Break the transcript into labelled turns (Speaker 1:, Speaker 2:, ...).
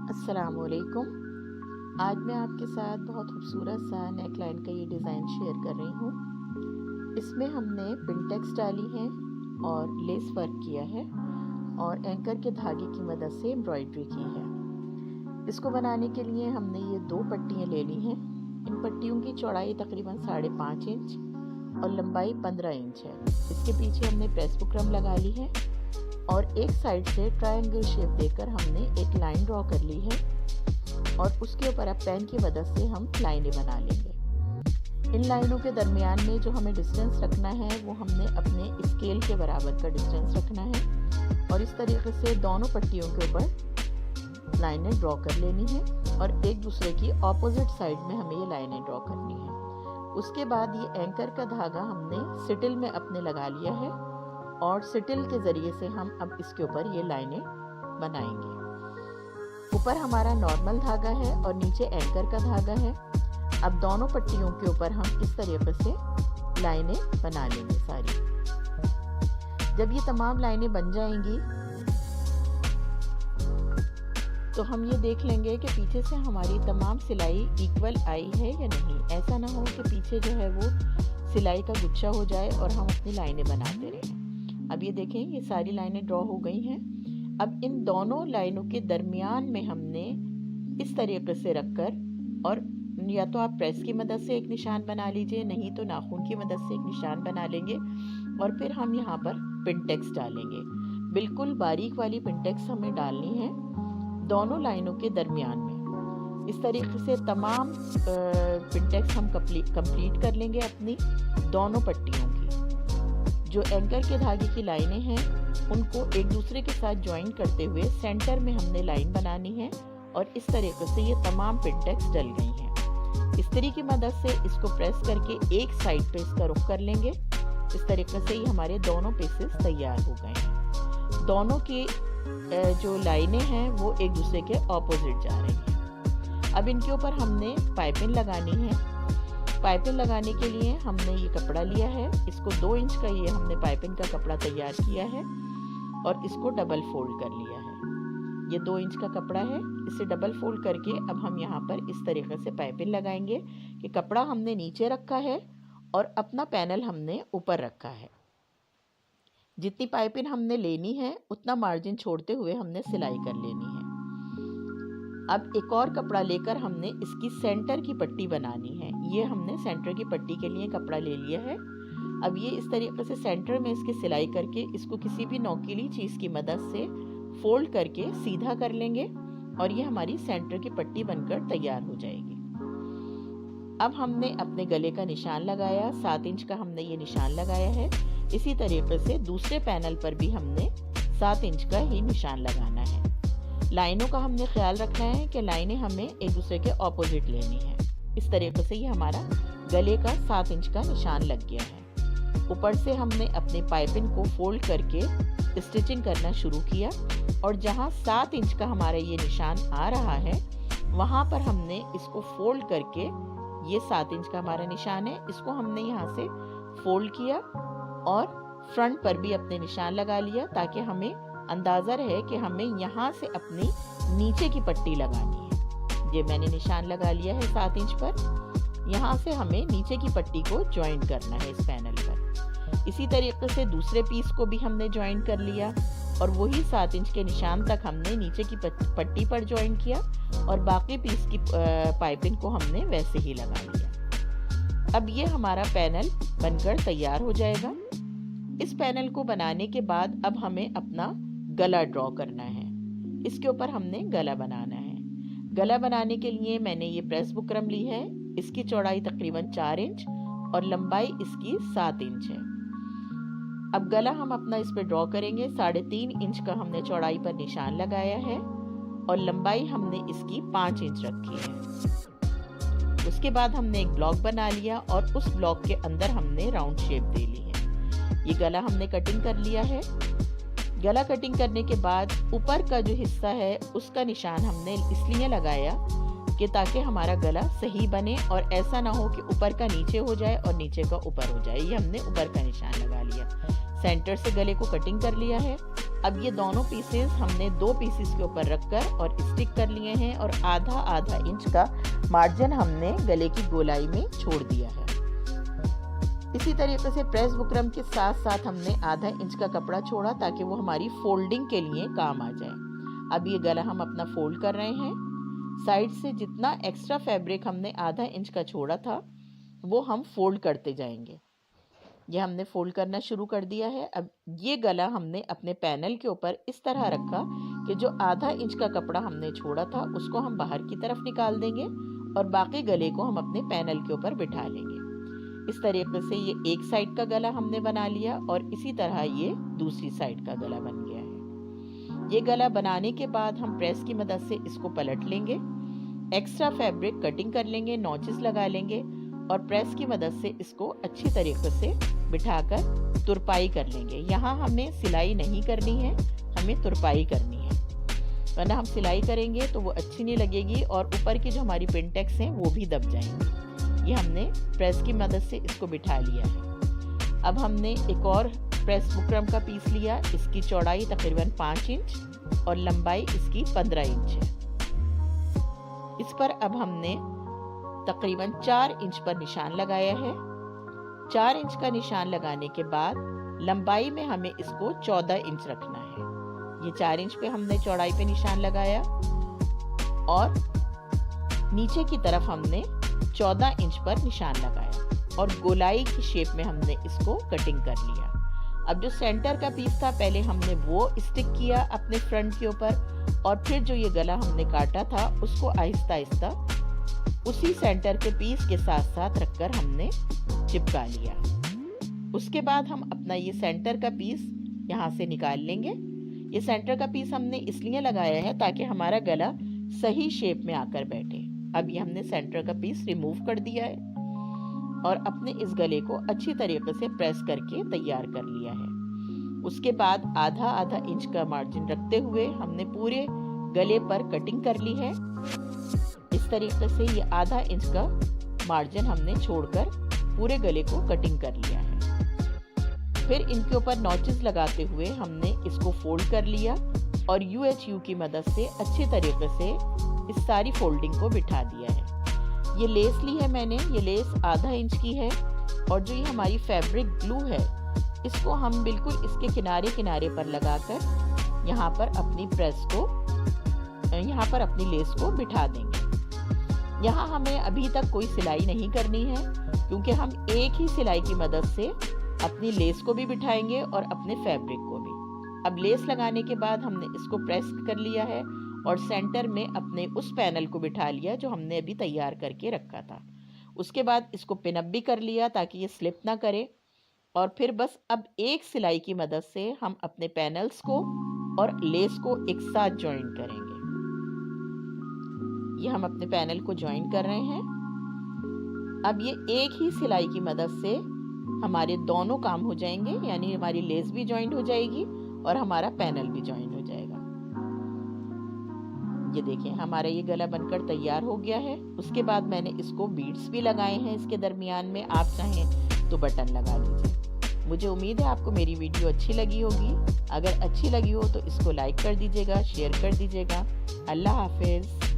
Speaker 1: अस्सलामुअलैकुम। आज मैं आपके साथ बहुत खूबसूरत सा नेक लाइन का ये डिज़ाइन शेयर कर रही हूँ। इसमें हमने पिंटेक्स डाली है और लेस वर्क किया है और एंकर के धागे की मदद से एम्ब्रॉयडरी की है। इसको बनाने के लिए हमने ये 2 पट्टियाँ ले ली हैं। इन पट्टियों की चौड़ाई तकरीबन 5.5 इंच और लंबाई 15 इंच है। इसके पीछे हमने प्रेस बुकरम लगा ली है और एक साइड से ट्रायंगल शेप देकर हमने एक लाइन ड्रॉ कर ली है और उसके ऊपर अब पेन की मदद से हम लाइनें बना लेंगे। इन लाइनों के दरमियान में जो हमें डिस्टेंस रखना है वो हमने अपने स्केल के बराबर का डिस्टेंस रखना है और इस तरीके से दोनों पट्टियों के ऊपर लाइनें ड्रॉ कर लेनी है और एक दूसरे की ऑपोजिट साइड में हमें ये लाइनें ड्रॉ करनी है। उसके बाद ये एंकर का धागा हमने सिटिल में अपने लगा लिया है और सिटिल के ज़रिए से हम अब इसके ऊपर ये लाइनें बनाएंगे। ऊपर हमारा नॉर्मल धागा है और नीचे एंकर का धागा है। अब दोनों पट्टियों के ऊपर हम इस तरीके से लाइनें बना लेंगे सारी। जब ये तमाम लाइनें बन जाएंगी तो हम ये देख लेंगे कि पीछे से हमारी तमाम सिलाई इक्वल आई है या नहीं। ऐसा ना हो कि पीछे जो है वो सिलाई का गुच्छा हो जाए और हम अपनी लाइनें बनाते रहें। अब ये देखें, ये सारी लाइनें ड्रॉ हो गई हैं। अब इन दोनों लाइनों के दरमियान में हमने इस तरीके से रखकर, और या तो आप प्रेस की मदद से एक निशान बना लीजिए, नहीं तो नाखून की मदद से एक निशान बना लेंगे और फिर हम यहाँ पर पिंटेक्स डालेंगे। बिल्कुल बारीक वाली पिंटेक्स हमें डालनी है दोनों लाइनों के दरमियान में। इस तरीके से तमाम पिंटेक्स हम कंप्लीट कर लेंगे अपनी दोनों पट्टियों की। जो एंकर के धागे की लाइनें हैं उनको एक दूसरे के साथ ज्वाइन करते हुए सेंटर में हमने लाइन बनानी है और इस तरीके से ये तमाम पिंटेक्स डल गई हैं। इस्त्री की मदद से इसको प्रेस करके एक साइड पे इसका रुख कर लेंगे। इस तरीके से ही हमारे दोनों पीसेस तैयार हो गए हैं। दोनों की जो लाइनें हैं वो एक दूसरे के ऑपोजिट जा रही हैं। अब इनके ऊपर हमने पाइपिंग लगानी है। पाइपिंग लगाने के लिए हमने ये कपड़ा लिया है। इसको 2 इंच का ये हमने पाइपिंग का कपड़ा तैयार किया है और इसको डबल फोल्ड कर लिया है। ये 2 इंच का कपड़ा है, इसे डबल फोल्ड करके अब हम यहाँ पर इस तरीके से पाइपिंग लगाएंगे कि कपड़ा हमने नीचे रखा है और अपना पैनल हमने ऊपर रखा है। जितनी पाइपिंग हमने लेनी है उतना मार्जिन छोड़ते हुए हमने सिलाई कर लेनी है। अब एक और कपड़ा लेकर हमने इसकी सेंटर की पट्टी बनानी है। ये हमने सेंटर की पट्टी के लिए कपड़ा ले लिया है। अब ये इस तरीके से सेंटर में इसकी सिलाई करके इसको किसी भी नोकीली चीज़ की मदद से फोल्ड करके सीधा कर लेंगे और ये हमारी सेंटर की पट्टी बनकर तैयार हो जाएगी। अब हमने अपने गले का निशान लगाया, 7 इंच का हमने ये निशान लगाया है। इसी तरीके से दूसरे पैनल पर भी हमने 7 इंच का ही निशान लगाना है। लाइनों का हमने ख्याल रखना है कि लाइनें हमें एक दूसरे के ऑपोजिट लेनी है। इस तरीके से ये हमारा गले का 7 इंच का निशान लग गया है। ऊपर से हमने अपनी पाइपिंग को फोल्ड करके स्टिचिंग करना शुरू किया और जहाँ 7 इंच का हमारा ये निशान आ रहा है वहाँ पर हमने इसको फोल्ड करके, ये 7 इंच का हमारा निशान है, इसको हमने यहाँ से फोल्ड किया और फ्रंट पर भी अपने निशान लगा लिया ताकि हमें अंदाज़ा रहे कि हमें यहाँ से अपनी नीचे की पट्टी लगानी है। ये मैंने निशान लगा लिया है 7 इंच पर। यहाँ से हमें नीचे की पट्टी को ज्वाइन करना है इस पैनल पर। इसी तरीके से दूसरे पीस को भी हमने ज्वाइन कर लिया और वही 7 इंच के निशान तक हमने नीचे की पट्टी पर ज्वाइन किया और बाकी पीस की पाइपिंग को हमने वैसे ही लगा लिया। अब ये हमारा पैनल बनकर तैयार हो जाएगा। इस पैनल को बनाने के बाद अब हमें अपना गला ड्रॉ करना है। इसके ऊपर हमने गला बनाना है। गला बनाने के लिए मैंने ये प्रेस बुकरम ली है। इसकी चौड़ाई तकरीबन 4 इंच और लंबाई इसकी 7 इंच है। अब गला हम अपना इस पे ड्रॉ करेंगे। 3.5 इंच का हमने चौड़ाई पर निशान लगाया है और लंबाई हमने इसकी 5 इंच रखी है। उसके बाद हमने एक ब्लॉक बना लिया और उस ब्लॉक के अंदर हमने राउंड शेप दे ली है। ये गला हमने कटिंग कर लिया है। गला कटिंग करने के बाद ऊपर का जो हिस्सा है उसका निशान हमने इसलिए लगाया कि ताकि हमारा गला सही बने और ऐसा ना हो कि ऊपर का नीचे हो जाए और नीचे का ऊपर हो जाए। ये हमने ऊपर का निशान लगा लिया। सेंटर से गले को कटिंग कर लिया है अब ये दोनों पीसेस हमने 2 पीसेस के ऊपर रखकर और स्टिक कर लिए हैं और आधा आधा इंच का मार्जिन हमने गले की गोलाई में छोड़ दिया है। इसी तरीके से प्रेस बुकरम के साथ साथ हमने आधा इंच का कपड़ा छोड़ा ताकि वो हमारी फोल्डिंग के लिए काम आ जाए। अब ये गला हम अपना फोल्ड कर रहे हैं। साइड से जितना एक्स्ट्रा फैब्रिक हमने आधा इंच का छोड़ा था वो हम फोल्ड करते जाएंगे। ये हमने फोल्ड करना शुरू कर दिया है। अब ये गला हमने अपने पैनल के ऊपर इस तरह रखा कि जो आधा इंच का कपड़ा हमने छोड़ा था उसको हम बाहर की तरफ निकाल देंगे और बाकी गले को हम अपने पैनल के ऊपर बिठा लेंगे। इस तरीके से ये एक साइड का गला हमने बना लिया और इसी तरह ये दूसरी साइड का गला बन गया है। ये गला बनाने के बाद हम प्रेस की मदद से इसको पलट लेंगे, एक्स्ट्रा फैब्रिक कटिंग कर लेंगे, नॉचेस लगा लेंगे और प्रेस की मदद से इसको अच्छी तरीके से बिठाकर तुरपाई कर लेंगे। यहाँ हमें सिलाई नहीं करनी है, हमें तुरपाई करनी है, वरना हम सिलाई करेंगे तो वो अच्छी नहीं लगेगी और ऊपर की जो हमारी पिनटेक्स हैं वो भी दब जाएंगे। ये हमने प्रेस की मदद से इसको बिठा लिया है। अब हमने एक और प्रेस बुकरम का पीस लिया। इसकी चौड़ाई तकरीबन 5 इंच और लंबाई इसकी 15 इंच है। इस पर अब हमने तकरीबन 4 इंच पर निशान लगाया है। 4 इंच का निशान लगाने के बाद लंबाई में हमें इसको 14 इंच रखना है। ये 4 इंच पे हमने चौड़ाई पे निशान लगाया और नीचे की तरफ हमने 14 इंच पर निशान लगाया और गोलाई की शेप में हमने इसको कटिंग कर लिया। अब जो सेंटर का पीस था पहले हमने वो स्टिक किया अपने फ्रंट के ऊपर और फिर जो ये गला हमने काटा था उसको आहिस्ता आहिस्ता उसी सेंटर के पीस के साथ साथ रखकर हमने चिपका लिया। उसके बाद हम अपना ये सेंटर का पीस यहाँ से निकाल लेंगे। ये सेंटर का पीस हमने इसलिए लगाया है ताकि हमारा गला सही शेप में आकर बैठे। अब ये हमने सेंटर का पीस रिमूव कर दिया है और अपने इस गले को अच्छी तरीके से प्रेस करके तैयार कर लिया है। उसके बाद आधा आधा इंच का मार्जिन रखते हुए हमने पूरे गले पर कटिंग कर ली है। इस तरीके से ये आधा इंच का मार्जिन हमने छोड़कर पूरे गले को कटिंग कर लिया है। फिर इनके ऊपर नॉचेस लगाते हुए हमने इसको फोल्ड कर लिया और UHU की मदद से अच्छे तरीके से इस सारी फोल्डिंग को बिठा दिया है। ये लेस ली है मैंने, ये लेस आधा इंच की है और जो ये हमारी फैब्रिक ग्लू है इसको हम बिल्कुल इसके किनारे किनारे पर लगाकर यहाँ पर अपनी लेस को बिठा देंगे। यहाँ हमें अभी तक कोई सिलाई नहीं करनी है क्योंकि हम एक ही सिलाई की मदद से अपनी लेस को भी बिठाएंगे और अपने फैब्रिक को भी। अब लेस लगाने के बाद हमने इसको प्रेस कर लिया है और सेंटर में अपने उस पैनल को बिठा लिया जो हमने अभी तैयार करके रखा था। उसके बाद इसको पिन अप भी कर लिया ताकि ये स्लिप ना करे और फिर बस अब एक सिलाई की मदद से हम अपने पैनल्स को और लेस को एक साथ ज्वाइन करेंगे। ये हम अपने पैनल को ज्वाइन कर रहे हैं। अब ये एक ही सिलाई की मदद से हमारे दोनों काम हो जाएंगे, यानी हमारी लेस भी ज्वाइन हो जाएगी और हमारा पैनल भी ज्वाइन हो जाएगा। ये देखें हमारा ये गला बनकर तैयार हो गया है। उसके बाद मैंने इसको बीड्स भी लगाए हैं इसके दरमियान में, आप चाहें तो बटन लगा लीजिए। मुझे उम्मीद है आपको मेरी वीडियो अच्छी लगी होगी। अगर अच्छी लगी हो तो इसको लाइक कर दीजिएगा, शेयर कर दीजिएगा। अल्लाह हाफिज़।